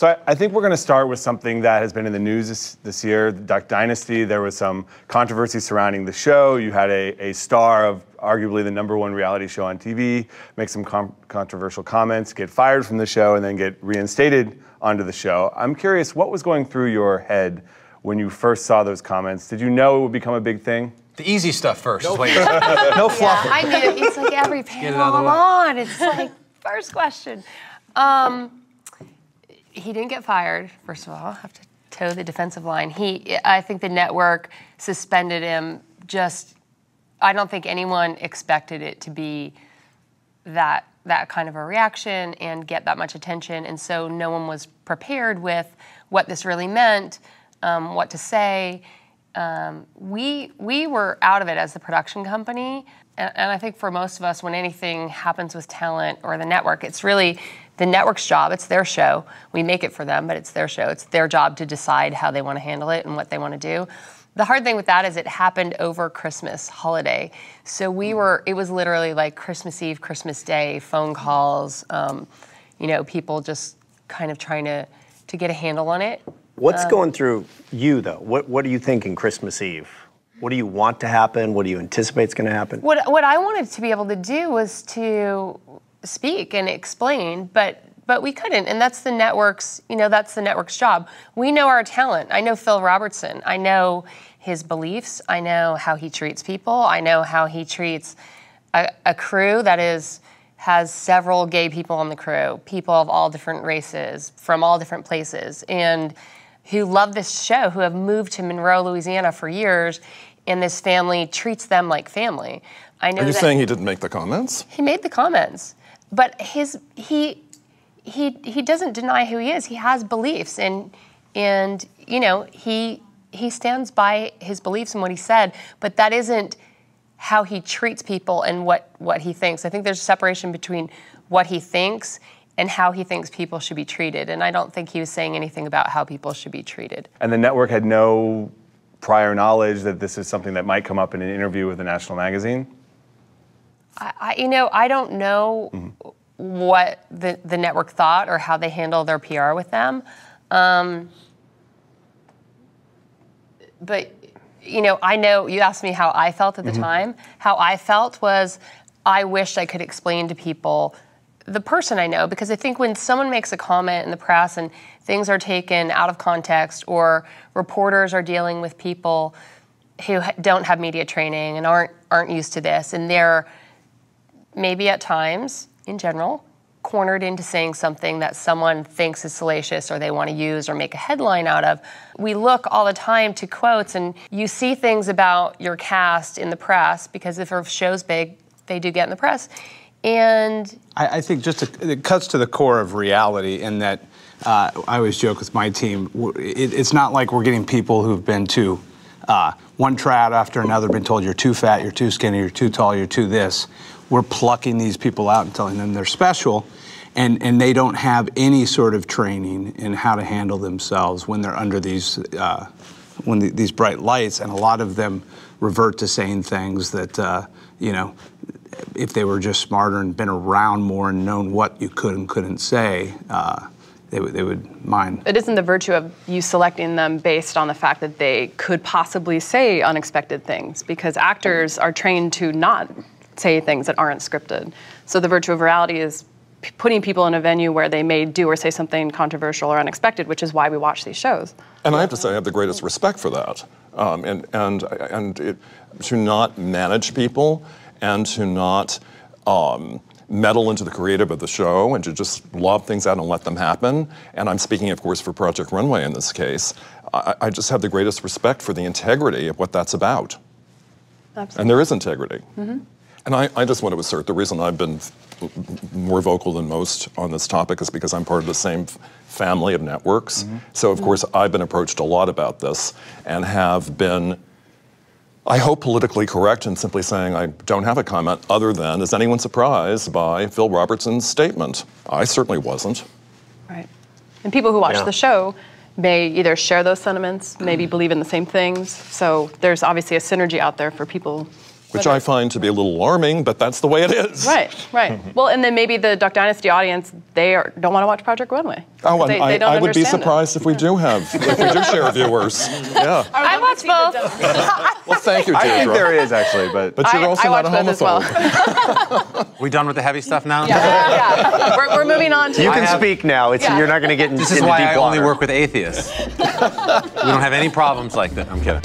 So I think we're going to start with something that has been in the news this year, the Duck Dynasty. There was some controversy surrounding the show. You had a star of arguably the #1 reality show on TV make some controversial comments, get fired from the show, and then get reinstated onto the show. I'm curious, what was going through your head when you first saw those comments? Did you know it would become a big thing? The easy stuff first. No, no fluff. Yeah, I knew. It's like every panel I'm on. It's like, first question. He didn't get fired, first of all. I have to toe the defensive line. I think the network suspended him I don't think anyone expected it to be that kind of a reaction and get that much attention. And so no one was prepared with what this really meant, what to say. We were out of it as the production company. And I think for most of us, when anything happens with talent or the network, it's really the network's job. It's their show. We make it for them, but it's their show. It's their job to decide how they want to handle it and what they want to do. The hard thing with that is it happened over Christmas holiday. So it was literally like Christmas Eve, Christmas Day, phone calls, people just kind of trying to get a handle on it. What's going through you, though? What are you thinking Christmas Eve? What do you want to happen? What do you anticipate is going to happen? What I wanted to be able to do was to speak and explain, but we couldn't, and that's the network's job. We know our talent. I know Phil Robertson. I know his beliefs. I know how he treats people. I know how he treats a crew that has several gay people on the crew, people of all different races, from all different places, and who love this show, who have moved to Monroe, Louisiana for years, and this family treats them like family. I know. Are you saying he didn't make the comments? He made the comments, but he doesn't deny who he is. He has beliefs, and he stands by his beliefs and what he said. But that isn't how he treats people and what he thinks. I think there's a separation between what he thinks and how he thinks people should be treated. And I don't think he was saying anything about how people should be treated. And the network had no prior knowledge that this is something that might come up in an interview with a national magazine? I don't know what the network thought or how they handle their PR with them. But, I know you asked me how I felt at the time. How I felt was I wished I could explain to people the person I know, because I think when someone makes a comment in the press and things are taken out of context, or reporters are dealing with people who don't have media training and aren't used to this, and they're maybe at times, in general, cornered into saying something that someone thinks is salacious or they want to use or make a headline out of. We look all the time to quotes, and you see things about your cast in the press, because if a show's big, they do get in the press. And I think it cuts to the core of reality, in that I always joke with my team, it's not like we're getting people who've been to one trad after another, been told you're too fat, you're too skinny, you're too tall, you're too this. We're plucking these people out and telling them they're special, and they don't have any sort of training in how to handle themselves when they're under these bright lights, and a lot of them revert to saying things that, if they were just smarter and been around more and known what you could and couldn't say, they would mind. It isn't the virtue of you selecting them based on the fact that they could possibly say unexpected things, because actors are trained to not say things that aren't scripted. So the virtue of reality is putting people in a venue where they may do or say something controversial or unexpected, which is why we watch these shows. And I have to say, I have the greatest respect for that. To not manage people, and to not meddle into the creative of the show, and to just lob things out and let them happen. And I'm speaking, of course, for Project Runway in this case. I just have the greatest respect for the integrity of what that's about. Absolutely. And there is integrity. And I just want to assert the reason I've been more vocal than most on this topic is because I'm part of the same family of networks. So, of course, I've been approached a lot about this, and have been, I hope, politically correct in simply saying I don't have a comment other than, is anyone surprised by Phil Robertson's statement? I certainly wasn't. Right. And people who watch the show may either share those sentiments, maybe believe in the same things. So there's obviously a synergy out there for people which I find to be a little alarming, but that's the way it is. Right. Well, and then maybe the Duck Dynasty audience, don't want to watch Project Runway. Oh, and they don't I would be understand it. surprised if we do share viewers. Yeah. I watch both. Well, thank you, I think Deirdre. there is actually, but You're also I not a watch both as well. homophobe. We done with the heavy stuff now? Yeah. We're moving on to. You can speak now. You're not going to get into This is deep why I water. only work with atheists. We don't have any problems like that. I'm kidding.